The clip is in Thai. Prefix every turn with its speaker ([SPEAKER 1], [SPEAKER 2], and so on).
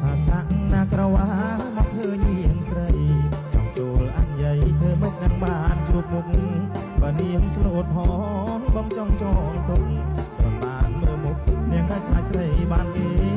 [SPEAKER 1] ถ้าสั่งนักระวามาเธอเยียงใส่จ้องโจลอันใหญ่เธอมุกนังบ้านจูบมุกบ้านเนียงสโลดหอมบ่มจ้องจองตรงตอนบ้านเมื่อมุกเนียงได้ขายใส่บ้านเอง